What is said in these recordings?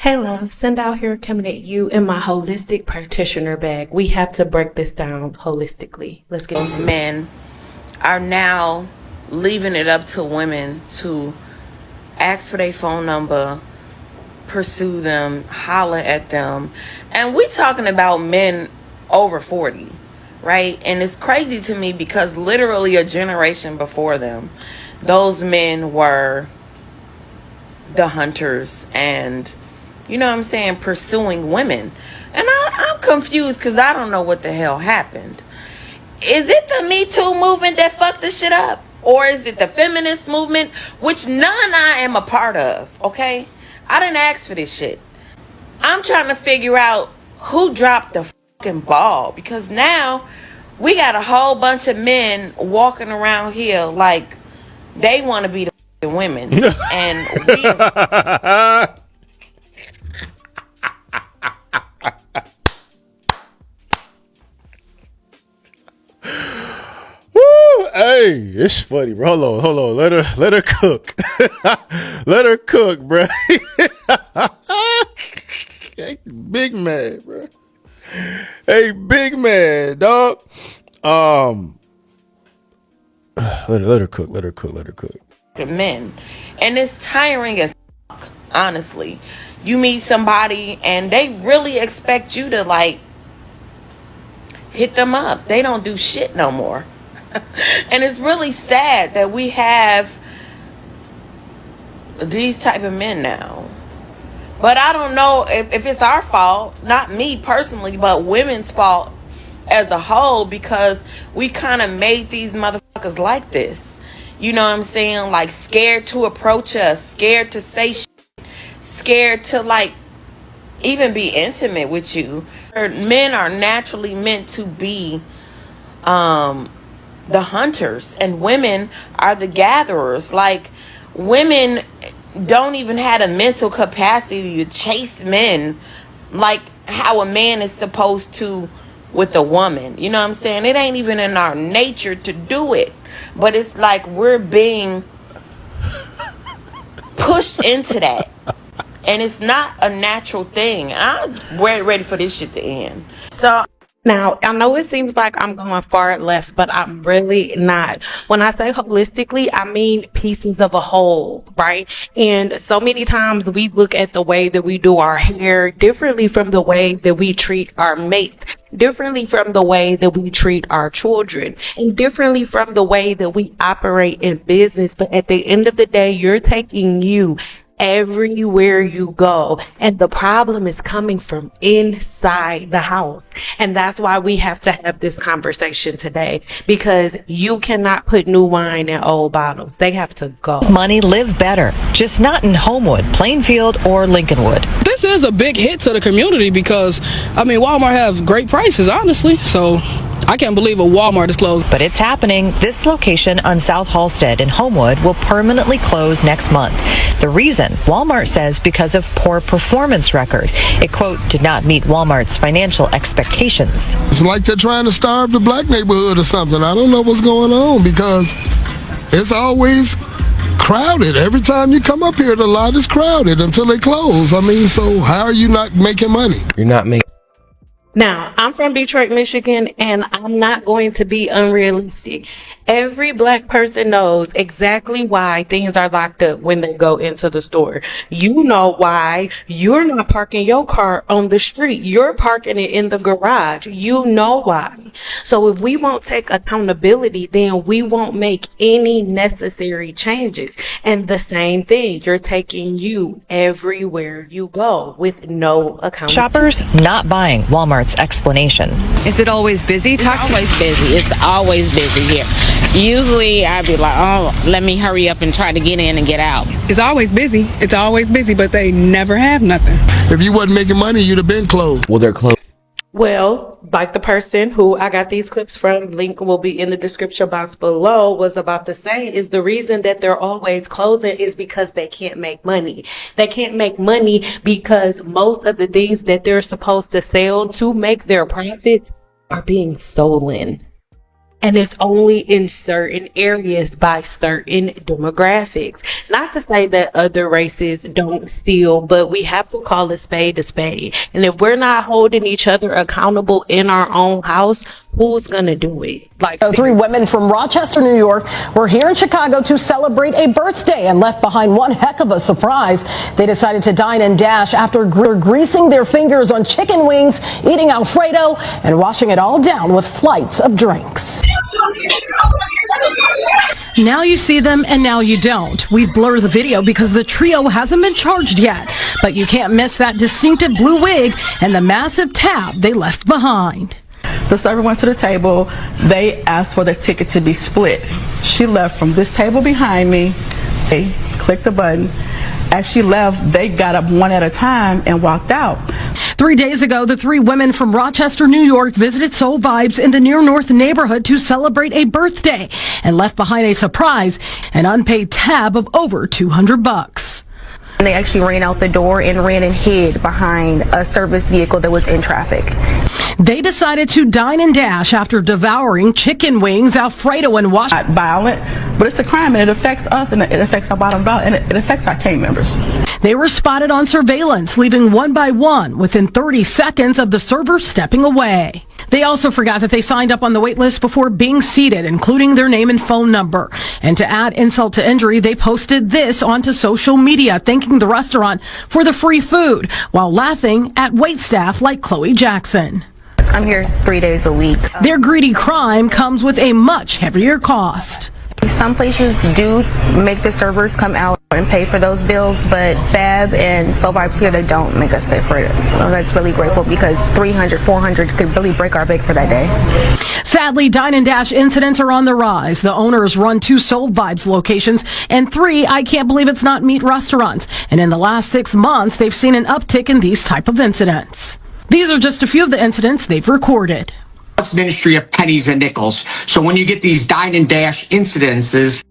Hey love, send out here coming at you in my holistic practitioner bag. We have to break this down holistically. Let's get into it. Men are now leaving it up to women to ask for their phone number, pursue them, holler at them. And we talking about men over 40, right? And it's crazy to me because literally a generation before them, those men were the hunters and, you know what I'm saying, pursuing women. And I'm confused because I don't know what the hell happened. Is it the Me Too movement that fucked this shit up? Or is it the feminist movement, which none I am a part of, okay? I didn't ask for this shit. I'm trying to figure out who dropped the fucking ball, because now we got a whole bunch of men walking around here like they want to be the fucking women. And we... Hey, it's funny, bro. Hold on. Let her cook. Let her cook, bro. Hey, big man, bro. Hey, big man, dog. Let her cook. Men. And it's tiring as fuck, honestly. You meet somebody and they really expect you to like hit them up. They don't do shit no more. And it's really sad that we have these type of men now. But I don't know if it's our fault, not me personally, but women's fault as a whole, because we kind of made these motherfuckers like this. You know what I'm saying? Like scared to approach us, scared to say shit, scared to like even be intimate with you. Men are naturally meant to be the hunters, and women are the gatherers. Like, women don't even have a mental capacity to chase men like how a man is supposed to with a woman. You know what I'm saying? It ain't even in our nature to do it, but it's like we're being pushed into that, and it's not a natural thing. I'm ready for this shit to end. So Now, I know it seems like I'm going far left, but I'm really not. When I say holistically, I mean pieces of a whole, right? And so many times we look at the way that we do our hair differently from the way that we treat our mates, differently from the way that we treat our children, and differently from the way that we operate in business. But at the end of the day, you're taking you everywhere you go, and the problem is coming from inside the house. And that's why we have to have this conversation today, because you cannot put new wine in old bottles. They have to go. Money, live better, just not in Homewood, Plainfield, or Lincolnwood. This is a big hit to the community because, I mean, Walmart have great prices, honestly. So I can't believe a Walmart is closed. But it's happening. This location on South Halstead in Homewood will permanently close next month. The reason, Walmart says, because of poor performance record. It, quote, did not meet Walmart's financial expectations. It's like they're trying to starve the black neighborhood or something. I don't know what's going on, because it's always crowded. Every time you come up here, the lot is crowded until they close. I mean, so how are you not making money? You're not making. Now, I'm from Detroit, Michigan, and I'm not going to be unrealistic. Every black person knows exactly why things are locked up when they go into the store. You know why you're not parking your car on the street. You're parking it in the garage. You know why. So if we won't take accountability, then we won't make any necessary changes. And the same thing, you're taking you everywhere you go with no accountability. Shoppers not buying Walmart's explanation. Is it always busy? It's always busy. It's always busy here. Usually I'd be like, oh, let me hurry up and try to get in and get out. It's always busy. It's always busy, but they never have nothing. If you wasn't making money, you'd have been closed. Well, they're closed. Well, like the person who I got these clips from, link will be in the description box below, was about to say, is the reason that they're always closing is because they can't make money. They can't make money because most of the things that they're supposed to sell to make their profits are being stolen. and it's only in certain areas by certain demographics. Not to say that other races don't steal, but we have to call a spade a spade. And if we're not holding each other accountable in our own house, who's gonna do it? Like, three women from Rochester, New York were here in Chicago to celebrate a birthday and left behind one heck of a surprise. They decided to dine and dash after greasing their fingers on chicken wings, eating Alfredo, and washing it all down with flights of drinks. Now you see them and now you don't. We've blurred the video because the trio hasn't been charged yet. But you can't miss that distinctive blue wig and the massive tab they left behind. The server went to the table. They asked for the ticket to be split. She left from this table behind me. They clicked the button. As she left, they got up one at a time and walked out. 3 days ago, the three women from Rochester, New York visited Soul Vibes in the Near North neighborhood to celebrate a birthday and left behind a surprise, an unpaid tab of over $200. They actually ran out the door and ran and hid behind a service vehicle that was in traffic. They decided to dine and dash after devouring chicken wings, Alfredo, and wash. Not violent, but it's a crime, and it affects us, and it affects our bottom dollar, and it affects our team members. They were spotted on surveillance, leaving one by one within 30 seconds of the server stepping away. They also forgot that they signed up on the wait list before being seated, including their name and phone number. And to add insult to injury, they posted this onto social media, thanking the restaurant for the free food while laughing at waitstaff like Chloe Jackson. I'm here 3 days a week. Their greedy crime comes with a much heavier cost. Some places do make the servers come out and pay for those bills, but Fab and Soul Vibes here, they don't make us pay for it. Well, that's really grateful because $300, $400 could really break our bank for that day. Sadly, dine and dash incidents are on the rise. The owners run 2 Soul Vibes locations and 3 I Can't Believe It's Not Meat restaurants. And in the last 6 months, they've seen an uptick in these type of incidents. These are just a few of the incidents they've recorded. It's an industry of pennies and nickels. So when you get these dine and dash incidences,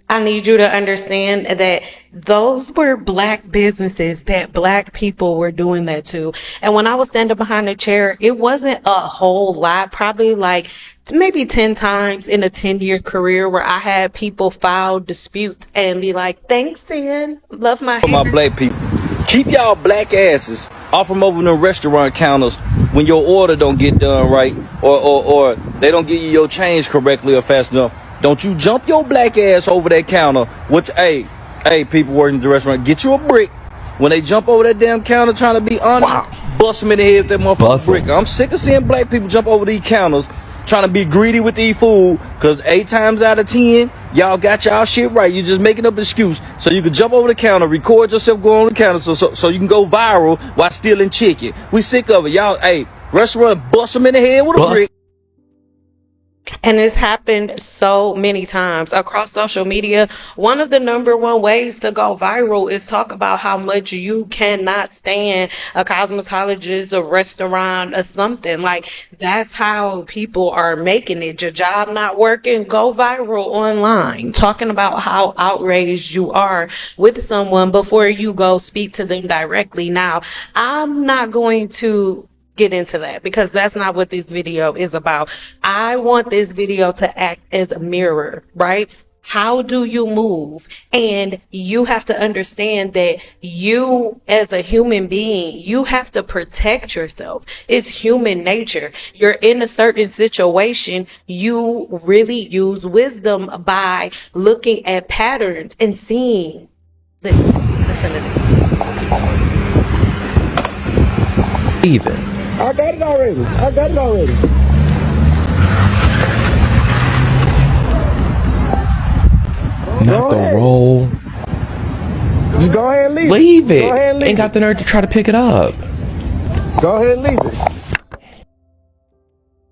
I need you to understand that those were black businesses that black people were doing that to. And when I was standing behind the chair, it wasn't a whole lot, probably like maybe 10 times in a 10-year career where I had people file disputes and be like, thanks, Sin. Love my hair. My black people, keep y'all black asses off from over the restaurant counters when your order don't get done right, or they don't give you your change correctly or fast enough. Don't you jump your black ass over that counter. Which, hey, people working at the restaurant, get you a brick. When they jump over that damn counter trying to be honest, bust them in the head with that motherfucking brick. I'm sick of seeing black people jump over these counters trying to be greedy with these food, because 8 times out of 10, y'all got y'all shit right. You just making up an excuse so you can jump over the counter, record yourself going on the counter so you can go viral while stealing chicken. We sick of it. Y'all, restaurant, bust them in the head with a brick. And it's happened so many times across social media. One of the #1 ways to go viral is talk about how much you cannot stand a cosmetologist, a restaurant, or something. Like, that's how people are making it. Your job not working, go viral online. Talking about how outraged you are with someone before you go speak to them directly. Now, I'm not going to get into that because that's not what this video is about. I want this video to act as a mirror, right? How do you move? And you have to understand that you, as a human being, you have to protect yourself. It's human nature. You're in a certain situation. You really use wisdom by looking at patterns and seeing. Listen to this. Even. I got it already. Not the roll. Just go ahead and leave it. Leave it. Go ahead and leave Ain't got the nerve to try to pick it up. Go ahead and leave it.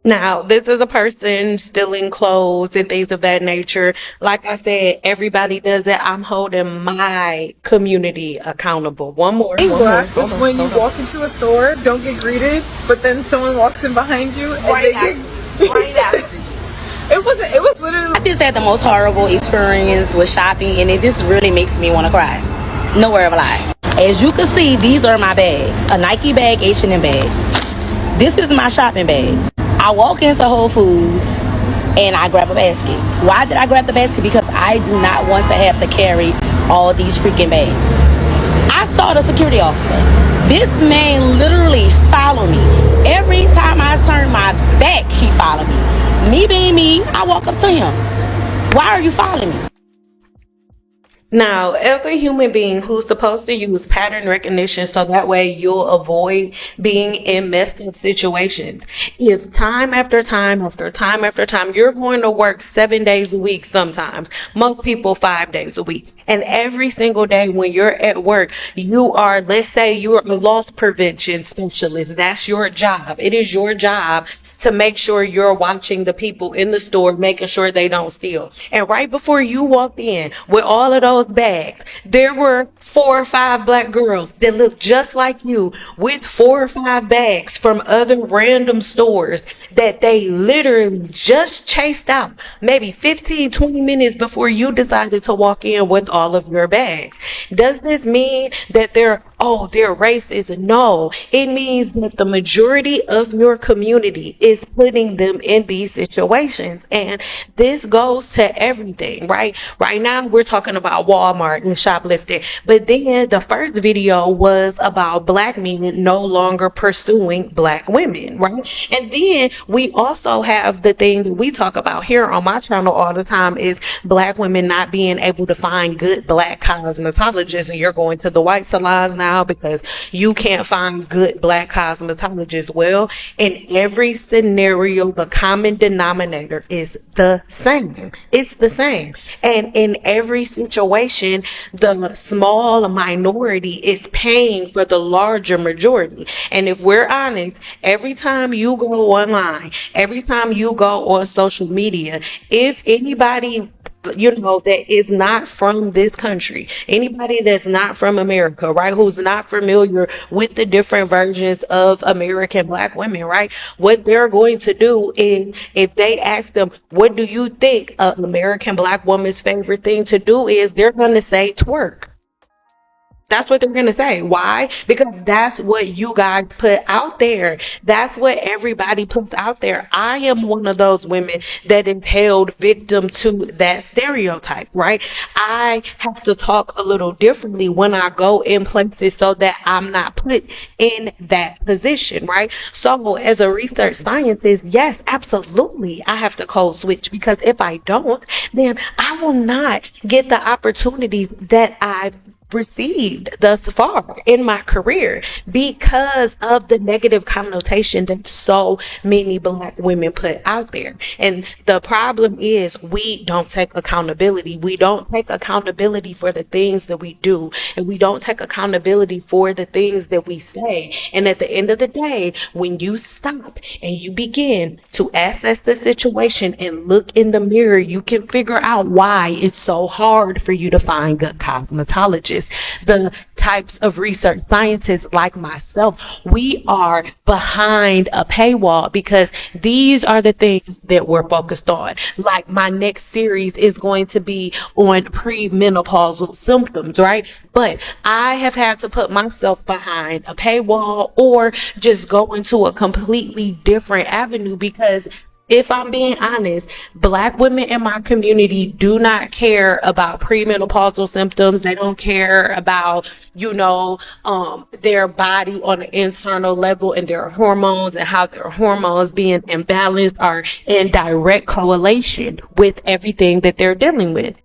Now, this is a person stealing clothes and things of that nature. Like I said, everybody does it. I'm holding my community accountable. One more. Black is when you walk into a store, don't get greeted, but then someone walks in behind you and they get It was literally. I just had the most horrible experience with shopping, and it just really makes me want to cry. No word of a lie. As you can see, these are my bags. A Nike bag, H&M bag. This is my shopping bag. I walk into Whole Foods and I grab a basket. Why did I grab the basket? Because I do not want to have to carry all these freaking bags. I saw the security officer. This man literally followed me. Every time I turned my back, he followed me. Me being me, I walk up to him. Why are you following me? Now, as a human being who's supposed to use pattern recognition so that way you'll avoid being in messed up situations, if time after time after time after time you're going to work 7 days a week, sometimes most people 5 days a week, and every single day when you're at work you are, let's say you're a loss prevention specialist, that's your job. It is your job to make sure you're watching the people in the store, making sure they don't steal. And right before you walked in with all of those bags, there were 4 or 5 black girls that looked just like you with 4 or 5 bags from other random stores that they literally just chased out maybe 15, 20 minutes before you decided to walk in with all of your bags. Does this mean that they're racist? No, it means that the majority of your community is putting them in these situations, and this goes to everything. Right now we're talking about Walmart and shoplifting, but then the first video was about black men no longer pursuing black women, right? And then we also have the thing that we talk about here on my channel all the time is black women not being able to find good black cosmetologists, and you're going to the white salons now because you can't find good black cosmetologists. Well, in every scenario, the common denominator is the same. It's the same. And in every situation, the small minority is paying for the larger majority. And if we're honest, every time you go online, every time you go on social media, if anybody that is not from this country, anybody that's not from America, right, who's not familiar with the different versions of American black women, right, what they're going to do is, if they ask them, what do you think an American black woman's favorite thing to do is, they're going to say twerk. That's what they're going to say. Why? Because that's what you guys put out there. That's what everybody puts out there. I am one of those women that is held victim to that stereotype, right? I have to talk a little differently when I go in places so that I'm not put in that position, right? So as a research scientist, yes, absolutely, I have to code switch, because if I don't, then I will not get the opportunities that I've received thus far in my career because of the negative connotation that so many black women put out there. And the problem is we don't take accountability. We don't take accountability for the things that we do, and we don't take accountability for the things that we say. And at the end of the day, when you stop and you begin to assess the situation and look in the mirror, you can figure out why it's so hard for you to find good cosmetologists. The types of research scientists like myself, we are behind a paywall because these are the things that we're focused on. Like my next series is going to be on premenopausal symptoms, right? But I have had to put myself behind a paywall or just go into a completely different avenue because, if I'm being honest, black women in my community do not care about premenopausal symptoms. They don't care about, their body on an internal level and their hormones and how their hormones being imbalanced are in direct correlation with everything that they're dealing with.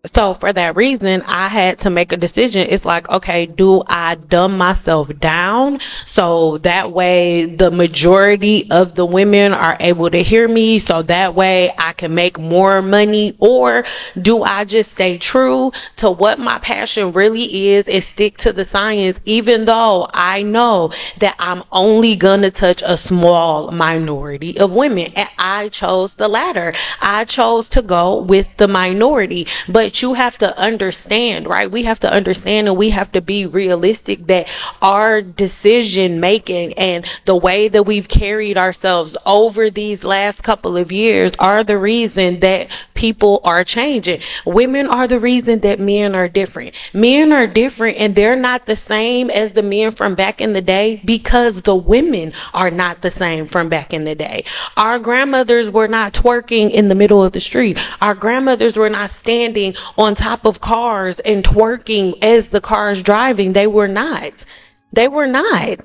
So for that reason, I had to make a decision. It's like, okay, do I dumb myself down so that way the majority of the women are able to hear me so that way I can make more money? Or do I just stay true to what my passion really is and stick to the science, even though I know that I'm only gonna touch a small minority of women? And I chose the latter. I chose to go with the minority. But you have to understand, right? We have to understand and we have to be realistic that our decision making and the way that we've carried ourselves over these last couple of years are the reason that people are changing. Women are the reason that men are different. Men are different, and they're not the same as the men from back in the day because the women are not the same from back in the day. Our grandmothers were not twerking in the middle of the street. Our grandmothers were not standing on top of cars and twerking as the car's driving. They were not. They were not.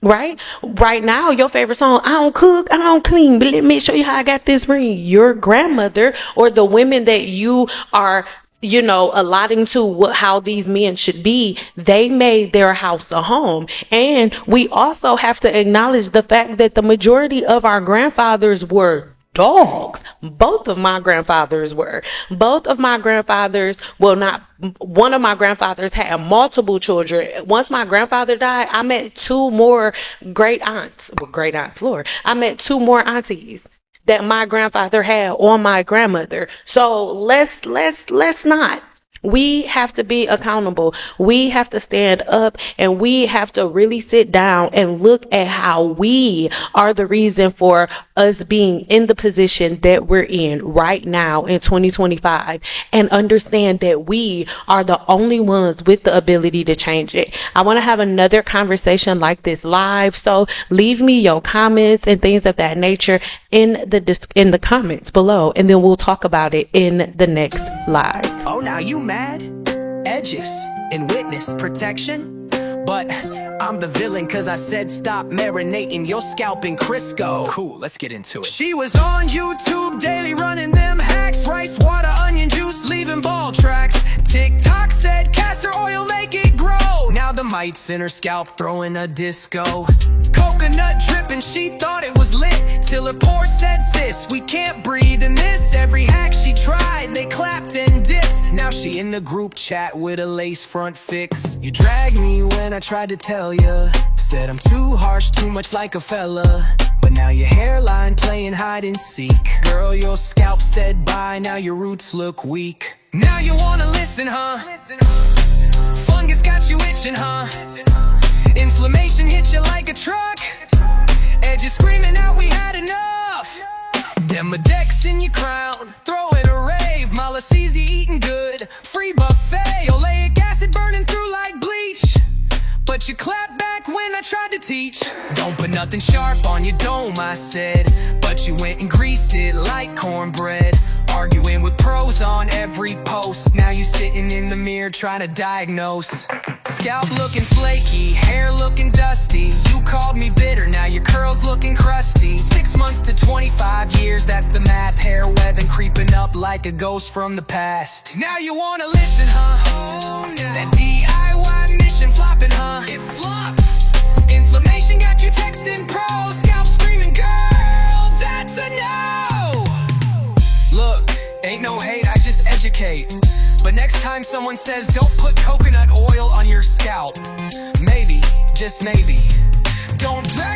Right? Right now, your favorite song, I don't cook, I don't clean, but let me show you how I got this ring. Your grandmother or the women that you are, you know, allotting to how these men should be, they made their house a home. And we also have to acknowledge the fact that the majority of our grandfathers were dogs. Both of my grandfathers were. Both of my grandfathers, well, not one of my grandfathers had multiple children. Once my grandfather died, I met two more great aunts. Well, great aunts, Lord. I met two more aunties that my grandfather had on my grandmother. So let's not. We have to be accountable. We have to stand up, and we have to really sit down and look at how we are the reason for us being in the position that we're in right now in 2025, and understand that we are the only ones with the ability to change it. I want to have another conversation like this live, so leave me your comments and things of that nature in the comments below, and then we'll talk about it in the next live. Oh, now you mad? Edges and witness protection? But I'm the villain cause I said stop marinating your scalp in Crisco. Cool, let's get into it. She was on YouTube daily running them hacks. Rice, water, onion juice, leaving ball tracks. TikTok said castor oil make it grow. Now the mites in her scalp throwing a disco. Coconut dripping, she thought it was lit, till her pores said, sis, we can't breathe in this. Every hack she tried, they clapped and dipped. Now she in the group chat with a lace front fix. You dragged me when I tried to tell ya, said I'm too harsh, too much like a fella. But now your hairline playing hide and seek. Girl, your scalp said bye, now your roots look weak. Now you wanna listen, huh? Fungus got you itching, huh? Inflammation hit you like a truck. Edges screaming out we had enough. Demodex in your crown, throwing a rave. Malassezi eating good, free buffet. Oleic acid burning through like bleach. But you clapped back when I tried to teach. Don't put nothing sharp on your dome, I said. But you went and greased it like cornbread. Arguing with pros on every post. Now you sitting in the mirror trying to diagnose. Scalp looking flaky, hair looking dusty. You called me bitter, now your curls looking crusty. 6 months to 25 years, that's the math. Hair weathering creeping up like a ghost from the past. Now you wanna listen, huh? Oh, no. That DIY mission flopping, huh? It flopped. Inflammation got you texting pros. Scalp screaming, girl, that's a no. Look, ain't no hate, I just educate. But next time someone says don't put coconut oil on your scalp, maybe, just maybe, don't drag